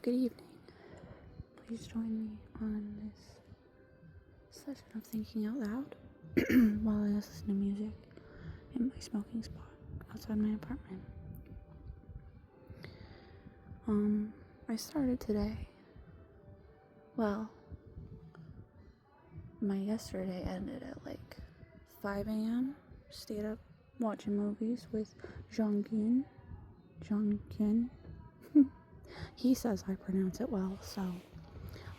good evening. Please join me on this session of thinking out loud while I listen to music in my smoking spot outside my apartment. I started today. Well, my yesterday ended at like 5 a.m. Stayed up watching movies with Jong-un. He says I pronounce it well, so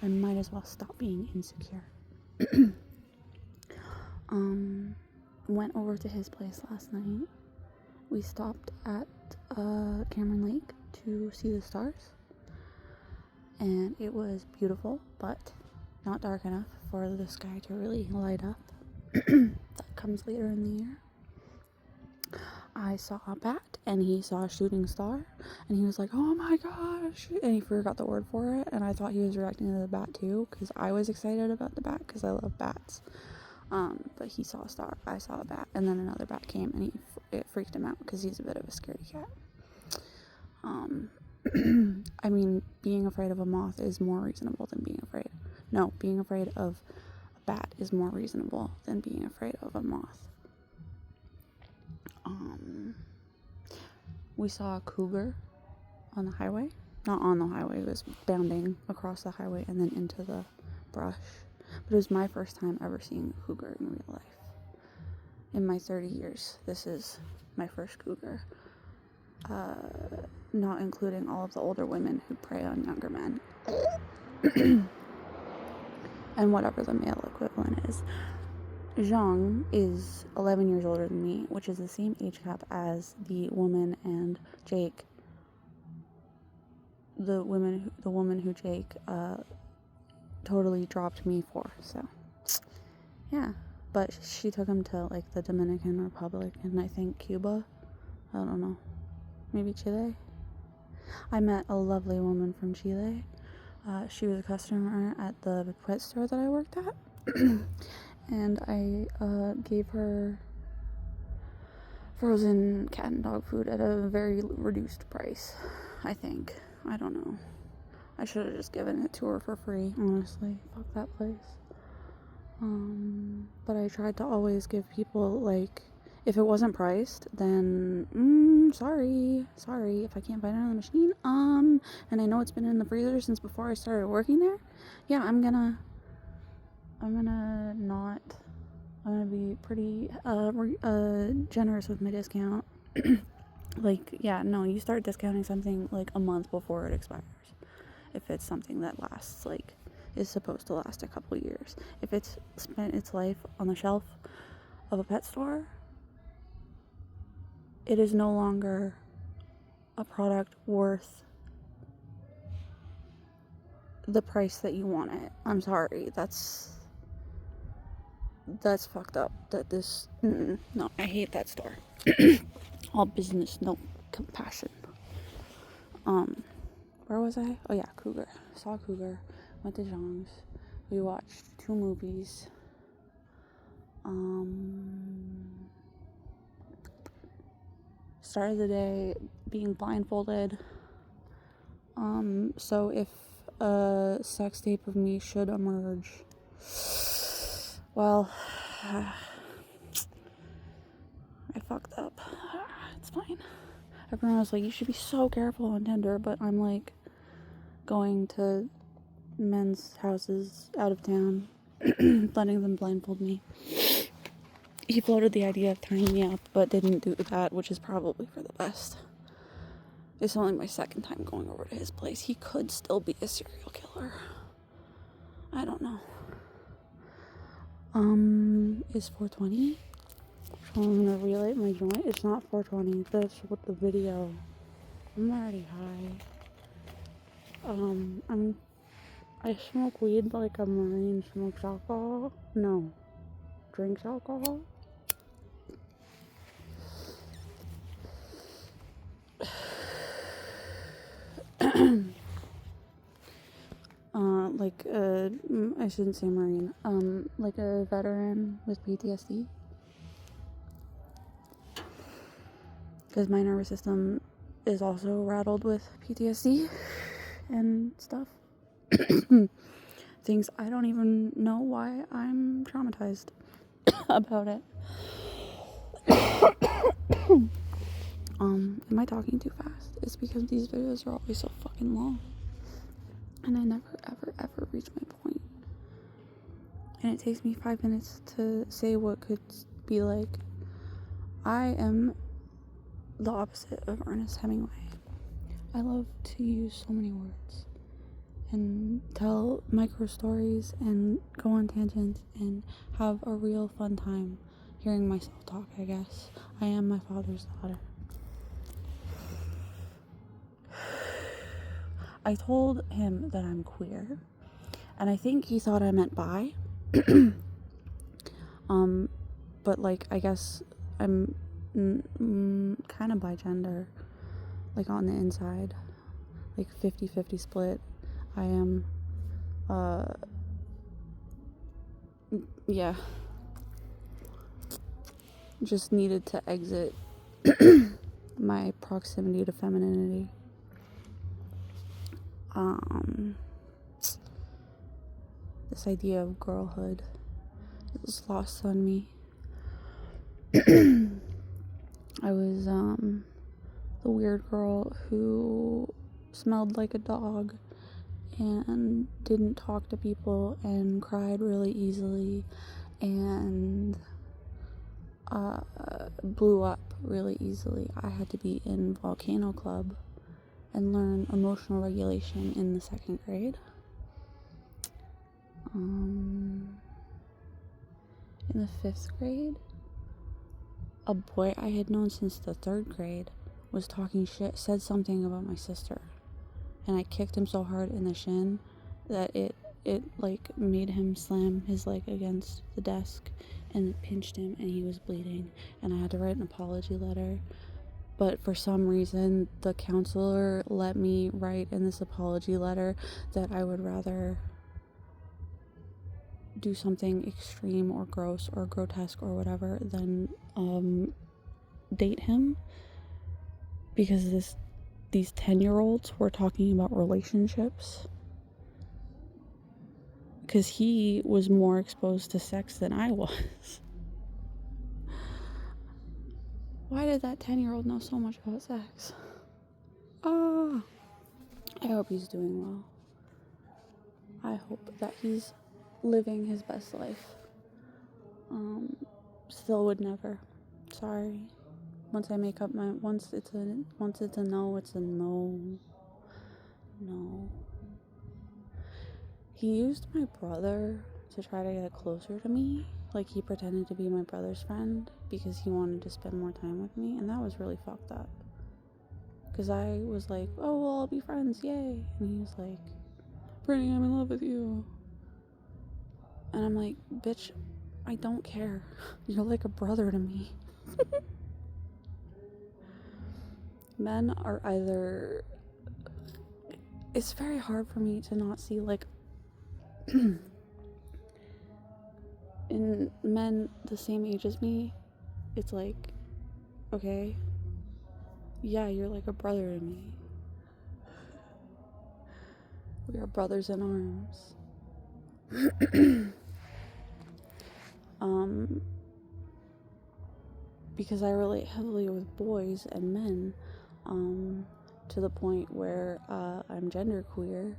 I might as well stop being insecure. Went over to his place last night. We stopped at Cameron Lake to see the stars. And it was beautiful, but not dark enough for the sky to really light up. That comes later in the year. I saw a bat, and he saw a shooting star, and he was like, oh my gosh, and he forgot the word for it, and I thought he was reacting to the bat too, because I was excited about the bat, because I love bats. But he saw a star, I saw a bat, and then another bat came, and it freaked him out, because he's a bit of a scaredy cat. I mean, being afraid of a moth is more reasonable than being afraid of a bat is more reasonable than being afraid of a moth. We saw a cougar on the highway. Not on the highway, it was bounding across the highway and then into the brush. But it was my first time ever seeing a cougar in real life. In my 30 years, this is my first cougar. Not including all of the older women who prey on younger men. And whatever the male equivalent is. Zhang is 11 years older than me, which is the same age gap as the woman and Jake. The woman who Jake totally dropped me for. So, yeah. But she took him to like the Dominican Republic and I think Cuba. I don't know. Maybe Chile. I met a lovely woman from Chile. She was a customer at the pet store that I worked at. And I gave her frozen cat and dog food at a very reduced price, I think. I don't know. I should have just given it to her for free, honestly. Fuck that place. But I tried to always give people, like, if it wasn't priced, then, sorry, if I can't find it on the machine, and I know it's been in the freezer since before I started working there, yeah, I'm gonna be pretty, generous with my discount. Like, yeah, no, you start discounting something, like, a month before it expires, if it's something that lasts, like, is supposed to last a couple years. If it's spent its life on the shelf of a pet store, it is no longer a product worth the price that you want it. I'm sorry, that's fucked up. No, I hate that store. All business, no compassion. Where was I? Oh yeah, cougar. Saw a cougar, went to Zhang's. We watched 2 movies. Started the day being blindfolded. So if a sex tape of me should emerge, well, I fucked up. It's fine. Everyone was like, you should be so careful on Tinder, but I'm like going to men's houses out of town, letting them blindfold me. He floated the idea of tying me up, but didn't do that, which is probably for the best. It's only my second time going over to his place. He could still be a serial killer. I don't know. Is 420? I'm gonna relight my joint. It's not 420. That's what the video. I'm already high. I smoke weed like a Marine smokes alcohol. No. Drinks alcohol. I shouldn't say Marine. Like a veteran with PTSD. Because my nervous system is also rattled with PTSD. and stuff. Things I don't even know why I'm traumatized about it. Am I talking too fast? It's because these videos are always so fucking long. And I never, ever, ever reach my point. And it takes me 5 minutes to say what could be like. I am the opposite of Ernest Hemingway. I love to use so many words and tell micro stories and go on tangents and have a real fun time hearing myself talk, I guess. I am my father's daughter. I told him that I'm queer, and I think he thought I meant bi. But like, I guess I'm kind of bigender, like on the inside, like 50-50 split. I am, yeah, just needed to exit my proximity to femininity. This idea of girlhood is lost on me. I was the weird girl who smelled like a dog and didn't talk to people and cried really easily and blew up really easily. I had to be in Volcano Club and learn emotional regulation in the 2nd grade. In the 5th grade, a boy I had known since the 3rd grade was talking shit, said something about my sister, and I kicked him so hard in the shin that it like made him slam his leg against the desk, and it pinched him and he was bleeding, and I had to write an apology letter. But for some reason the counselor let me write in this apology letter that I would rather do something extreme or gross or grotesque or whatever than date him, because these 10-year-olds were talking about relationships, because he was more exposed to sex than I was. Why did that 10-year-old know so much about sex? I hope he's doing well. I hope that he's living his best life. Still would never. Sorry. Once I make up my, once it's a no, it's a no. No. He used my brother to try to get closer to me. Like, he pretended to be my brother's friend because he wanted to spend more time with me, and that was really fucked up. Because I was like, oh, well, I'll be friends, yay. And he was like, Brittany, I'm in love with you. And I'm like, bitch, I don't care. You're like a brother to me. Men are either... It's very hard for me to not see, like... in men the same age as me, it's like, okay, yeah, you're like a brother to me. We are brothers in arms. Because I relate heavily with boys and men, to the point where I'm genderqueer,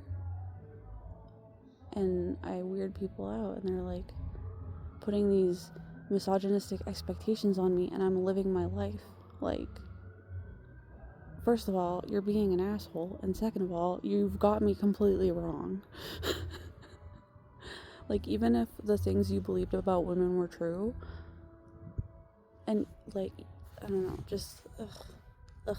and I weird people out, and they're like putting these misogynistic expectations on me, and I'm living my life. Like, first of all, you're being an asshole, and second of all, you've got me completely wrong. Like, even if the things you believed about women were true, and like, I don't know, just ugh.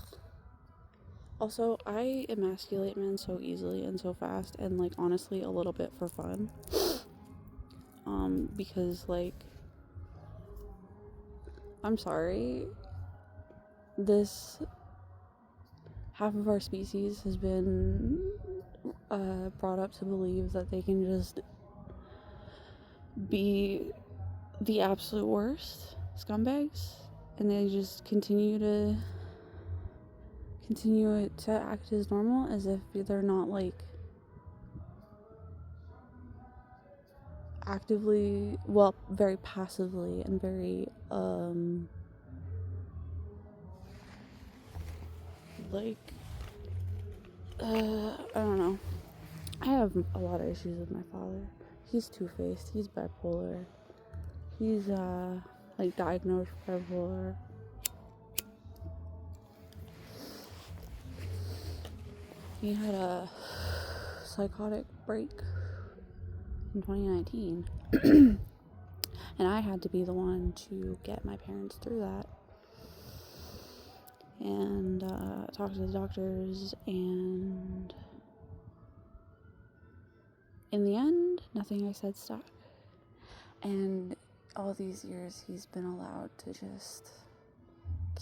Also, I emasculate men so easily and so fast, and like, honestly, a little bit for fun. Because like, I'm sorry, this half of our species has been brought up to believe that they can just be the absolute worst scumbags, and they just continue to act as normal, as if they're not like actively, well, very passively and very, like, I don't know. I have a lot of issues with my father. He's two-faced. He's bipolar. He's, like, diagnosed bipolar. He had a psychotic break in 2019. And I had to be the one to get my parents through that. And talk to the doctors, and in the end, nothing I said stuck. And all these years, he's been allowed to just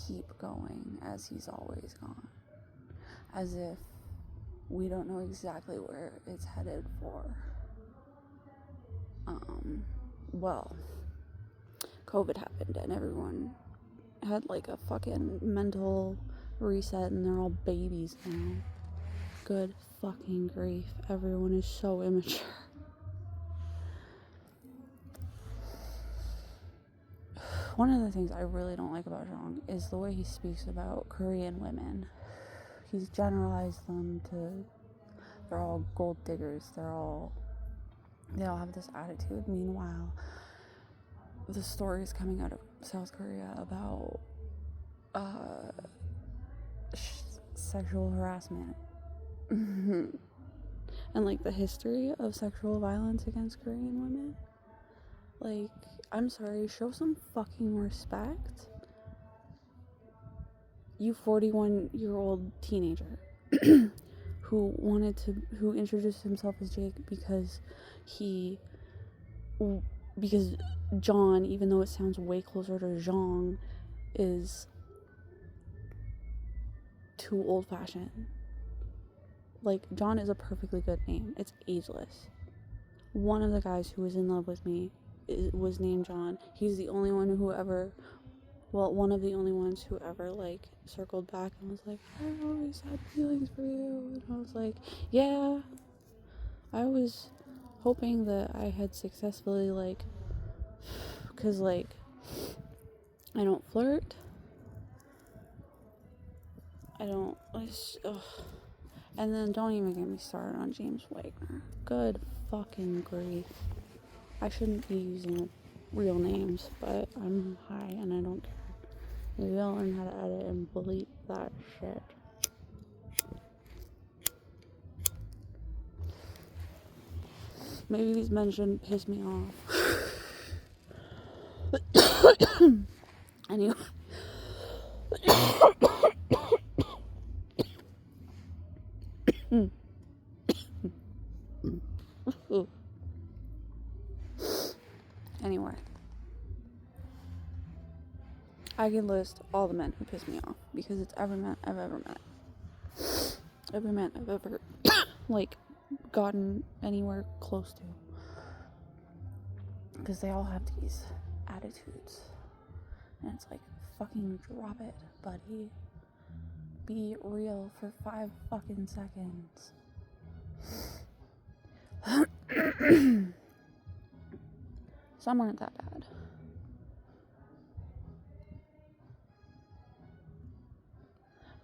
keep going as he's always gone. As if we don't know exactly where it's headed for. Well, COVID happened and everyone had like a fucking mental reset and they're all babies now. Good fucking grief. Everyone is so immature. One of the things I really don't like about Jong is the way he speaks about Korean women. He's generalized them to, they're all gold diggers, they all have this attitude. Meanwhile, the stories coming out of South Korea about sexual harassment and like the history of sexual violence against Korean women, like, I'm sorry, show some fucking respect. You 41-year-old teenager who introduced himself as Jake because John, even though it sounds way closer to Jong, is too old-fashioned. Like, John is a perfectly good name. It's ageless. One of the guys who was in love with me was named John. He's the only one one of the only ones who ever, like, circled back and was like, I always had feelings for you. And I was like, yeah. I was hoping that I had successfully, like, because, like, I don't flirt. And then don't even get me started on James Wagner. Good fucking grief. I shouldn't be using real names, but I'm high and I don't care. Maybe I'll learn how to edit and delete that shit. Maybe these men shouldn't piss me off. Anyway. Anyway. I can list all the men who piss me off because it's every man I've ever met. Every man I've ever, like, gotten anywhere close to. Because they all have these attitudes. And it's like, fucking drop it, buddy. Be real for 5 fucking seconds. Some aren't that bad.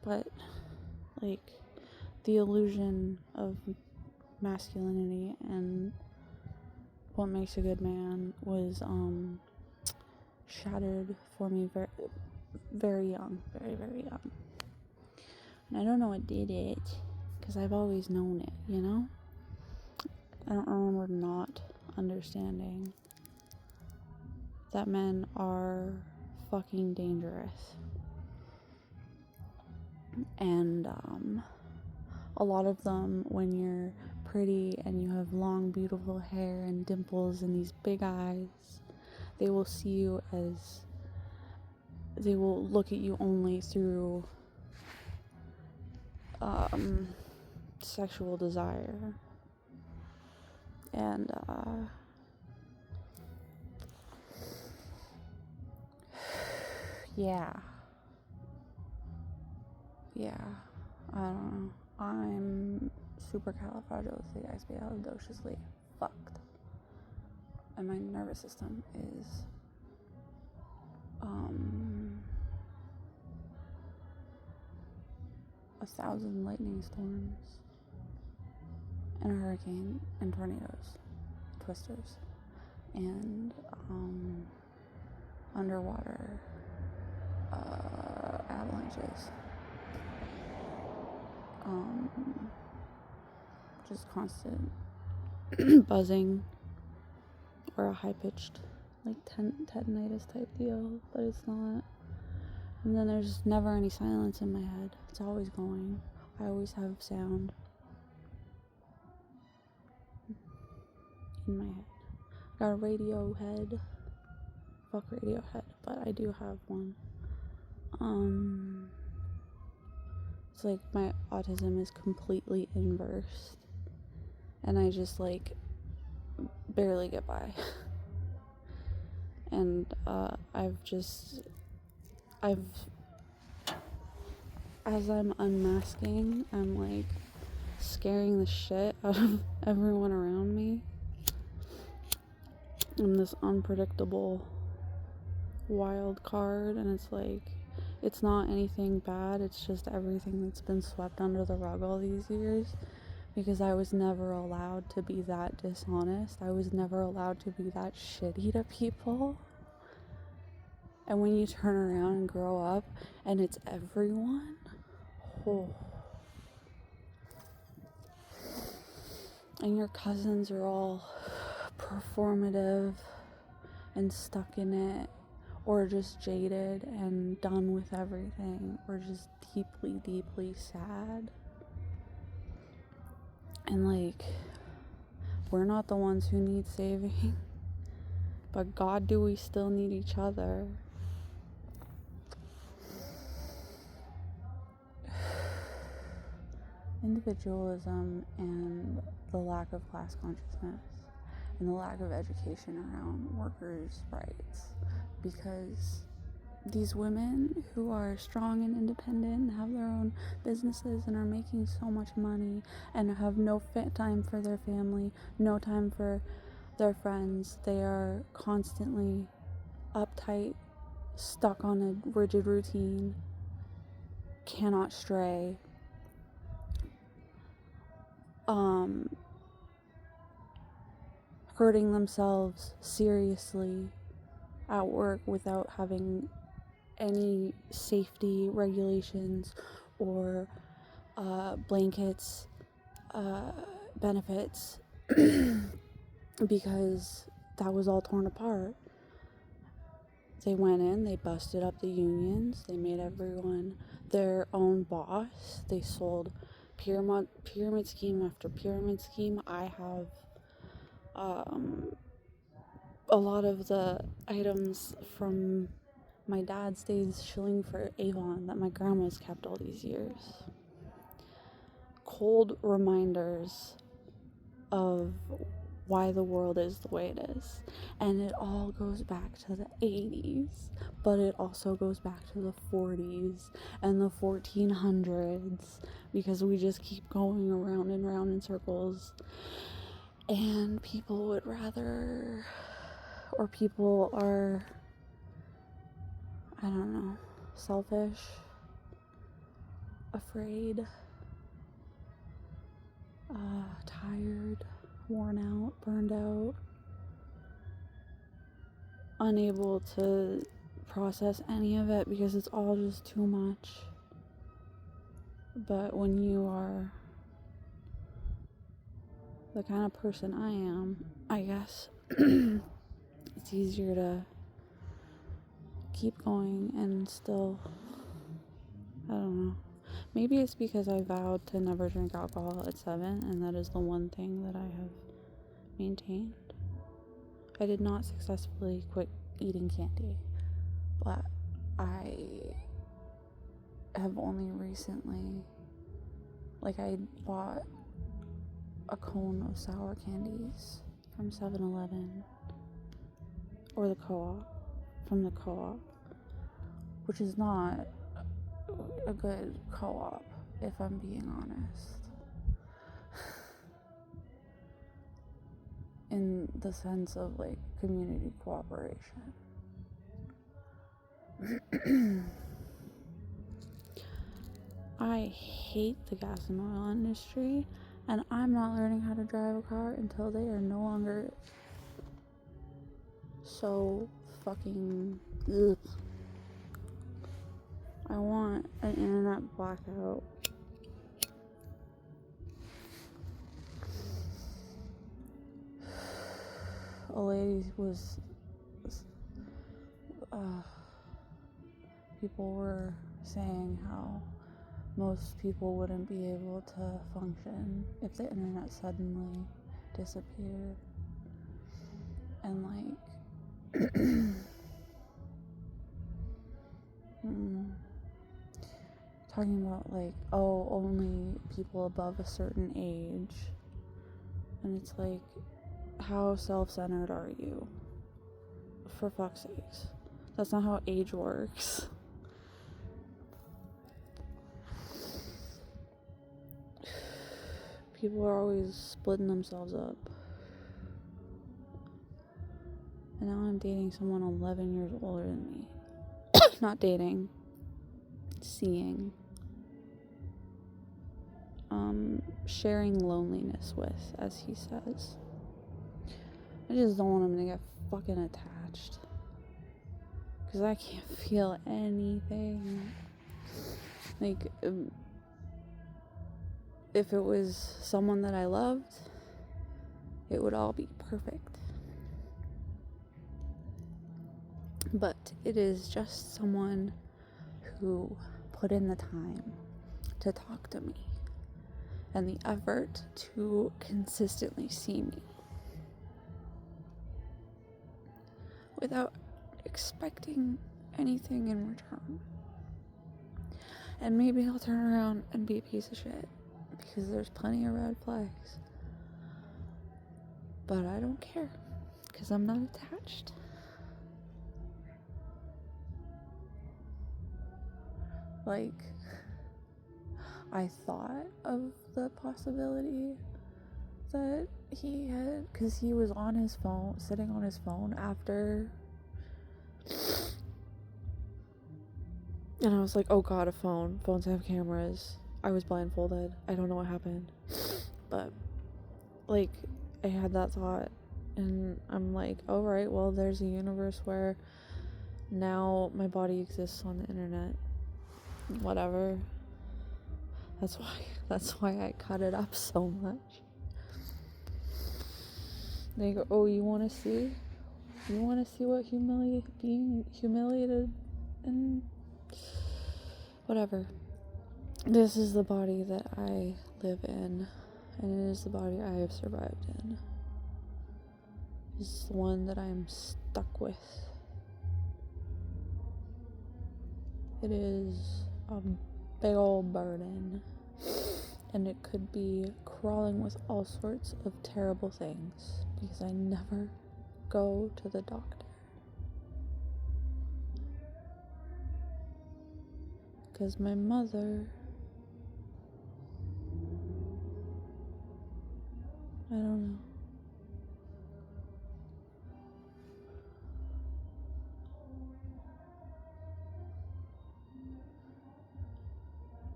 But, like, the illusion of masculinity and what makes a good man was shattered for me very, very young. Very, very young. And I don't know what did it, because I've always known it, you know? I don't remember not understanding that men are fucking dangerous. And a lot of them, when you're pretty and you have long, beautiful hair and dimples and these big eyes, they will see you as, they will look at you only through sexual desire. And yeah, I don't know. I'm supercalifragilisticexpialidociously fucked. and my nervous system is a thousand lightning storms and a hurricane and tornadoes, twisters, and underwater avalanches, just constant buzzing, or a high-pitched like tinnitus type deal, but it's not. And then there's never any silence in my head. It's always going. I always have sound in my head. I got a radio head. Fuck Radiohead, but I do have one. It's like my autism is completely inversed, and I just like barely get by. And as I'm unmasking, I'm like scaring the shit out of everyone around me. I'm this unpredictable wild card, and it's like, it's not anything bad, it's just everything that's been swept under the rug all these years, because I was never allowed to be that dishonest. I was never allowed to be that shitty to people. And when you turn around and grow up and it's everyone, and your cousins are all performative and stuck in it, or just jaded and done with everything, or just deeply, deeply sad. And like, we're not the ones who need saving, but God, do we still need each other? Individualism and the lack of class consciousness and the lack of education around workers' rights, because these women who are strong and independent and have their own businesses and are making so much money and have no time for their family, no time for their friends, they are constantly uptight, stuck on a rigid routine, cannot stray, hurting themselves seriously at work without having any safety regulations or blankets, benefits, because that was all torn apart. They went in, they busted up the unions, they made everyone their own boss, they sold pyramid scheme after pyramid scheme. I have a lot of the items from my dad's days shilling for Avon that my grandma's kept all these years. Cold reminders of why the world is the way it is. And it all goes back to the 80s, but it also goes back to the 40s and the 1400s, because we just keep going around and round in circles. And people would rather, or people are, I don't know, selfish, afraid, tired, worn out, burned out, unable to process any of it because it's all just too much. But when you are the kind of person I am, I guess it's easier to keep going and still, I don't know. Maybe it's because I vowed to never drink alcohol at 7, and that is the one thing that I have maintained. I did not successfully quit eating candy, but I have only recently, like, I bought a cone of sour candies from 7-Eleven, or the co-op, from the co-op, which is not a good co-op, if I'm being honest. in the sense of like community cooperation. I hate the gas and oil industry, and I'm not learning how to drive a car until they are no longer so fucking ugh. I want an internet blackout. A lady was people were saying how most people wouldn't be able to function if the internet suddenly disappeared. And like talking about like, oh, only people above a certain age. And it's like, how self-centered are you? For fuck's sakes. That's not how age works. People are always splitting themselves up. And now I'm dating someone 11 years older than me. Not dating. Seeing. Sharing loneliness with, as he says. I just don't want him to get fucking attached. Because I can't feel anything. Like, if it was someone that I loved, it would all be perfect. But it is just someone who put in the time to talk to me and the effort to consistently see me without expecting anything in return. And maybe he'll turn around and be a piece of shit, because there's plenty of red flags. But I don't care, because I'm not attached. Like, I thought of the possibility that he had, because he was on his phone, sitting on his phone after, and I was like, oh god, a phone. Phones have cameras. I was blindfolded. I don't know what happened. But, like, I had that thought, and I'm like, oh right, well, there's a universe where now my body exists on the internet. Whatever. That's why I cut it up so much. They go, oh, you want to see? You want to see what being humiliated and whatever. This is the body that I live in, and it is the body I have survived in. It's the one that I'm stuck with. It is a big old burden, and it could be crawling with all sorts of terrible things, because I never go to the doctor. Because my mother, I don't know.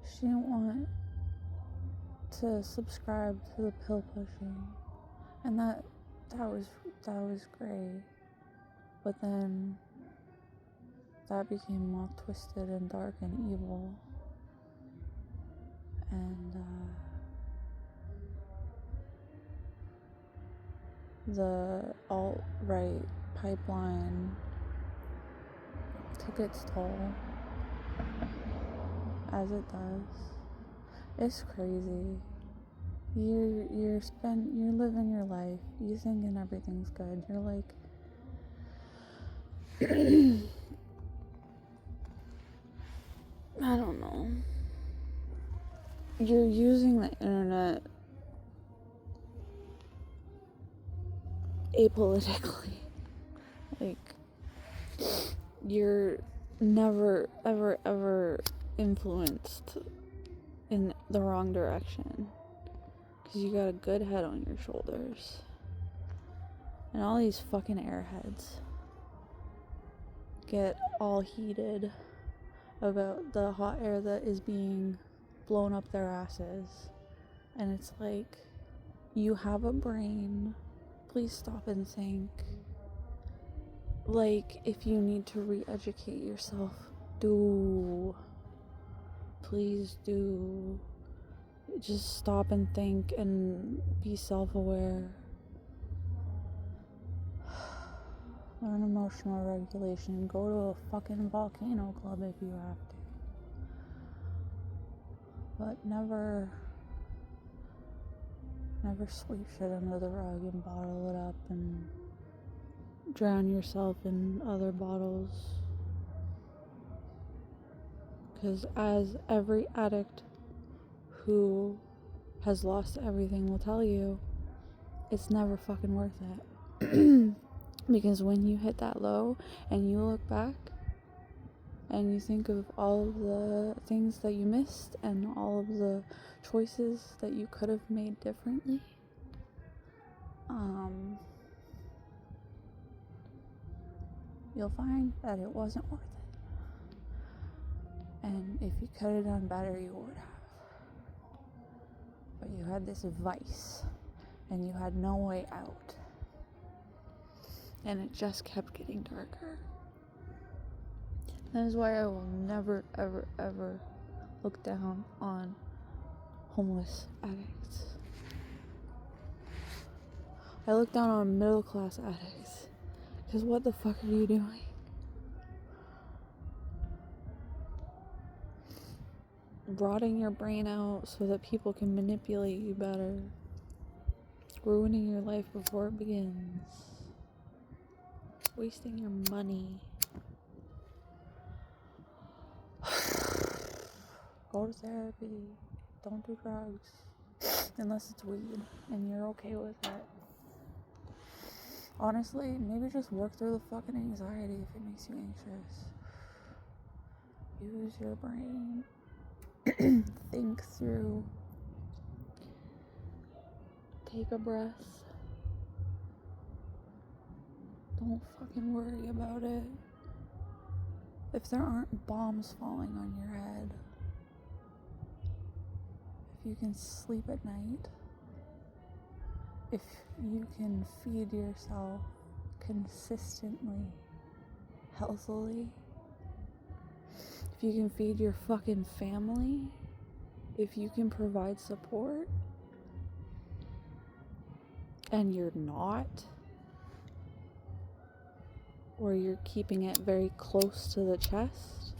She didn't want to subscribe to the pill pushing, and that was great. But then that became all twisted and dark and evil, and the alt-right pipeline took its toll, as it does. It's crazy. You're living your life, you thinking everything's good. You're like, I don't know. You're using the internet apolitically. Like, you're never, ever, ever influenced in the wrong direction. Because you got a good head on your shoulders. And all these fucking airheads get all heated about the hot air that is being blown up their asses. And it's like, you have a brain. Please stop and think. Like, if you need to re-educate yourself, do. Please do. Just stop and think and be self-aware. Learn emotional regulation. Go to a fucking volcano club if you have to. But never sweep shit under the rug and bottle it up and drown yourself in other bottles. Because as every addict who has lost everything will tell you, it's never fucking worth it. Because when you hit that low and you look back and you think of all of the things that you missed and all of the choices that you could have made differently, you'll find that it wasn't worth it. And if you could have done better, you would have. But you had this vice and you had no way out. And it just kept getting darker. That is why I will never, ever, ever look down on homeless addicts. I look down on middle class addicts. Because what the fuck are you doing? Rotting your brain out so that people can manipulate you better. Ruining your life before it begins. Wasting your money. Go to therapy. Don't do drugs. Unless it's weed and you're okay with that. Honestly, maybe just work through the fucking anxiety if it makes you anxious. Use your brain. Think through. Take a breath. Don't fucking worry about it. If there aren't bombs falling on your head, if you can sleep at night, if you can feed yourself consistently, healthily, if you can feed your fucking family, if you can provide support, and you're not, or you're keeping it very close to the chest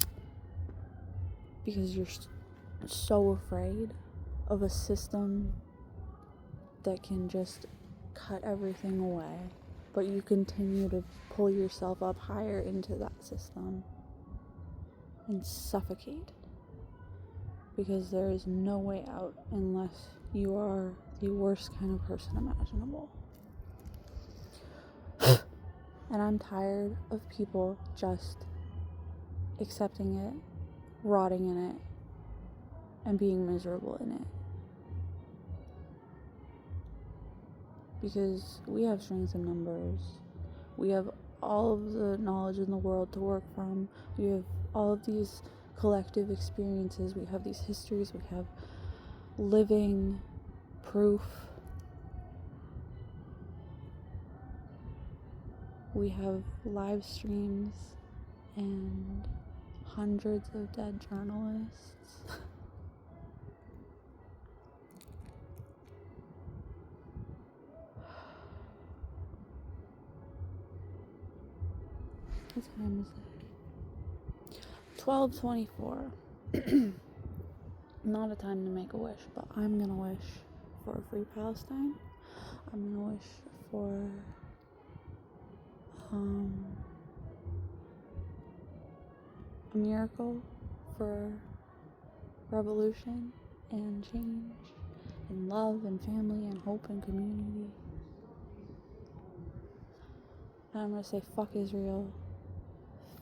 because you're so afraid of a system that can just cut everything away, but you continue to pull yourself up higher into that system and suffocate because there is no way out unless you are the worst kind of person imaginable. And I'm tired of people just accepting it, rotting in it, and being miserable in it. Because we have strength in numbers. We have all of the knowledge in the world to work from. We have all of these collective experiences. We have these histories. We have living proof. We have live streams and hundreds of dead journalists. What time is it? 12:24. Not a time to make a wish, but I'm gonna wish for a free Palestine. I'm gonna wish for a miracle, for revolution and change and love and family and hope and community. And I'm gonna say fuck Israel,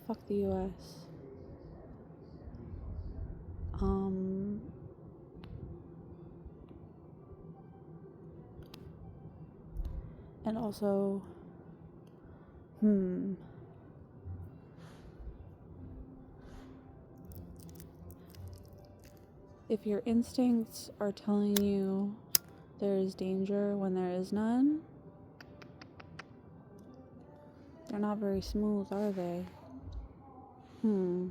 fuck the US. And also Hmm. If your instincts are telling you there is danger when there is none, they're not very smooth, are they? Hmm.